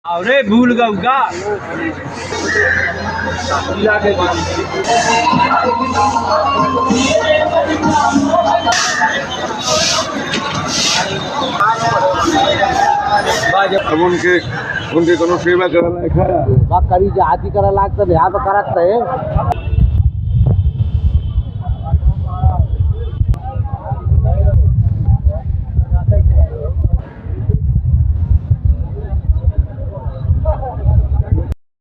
अरे भूल गऊ का अब उनके कोनो सेवा करायला करी जे आधी करायला लागतं ह्या तर करत नाही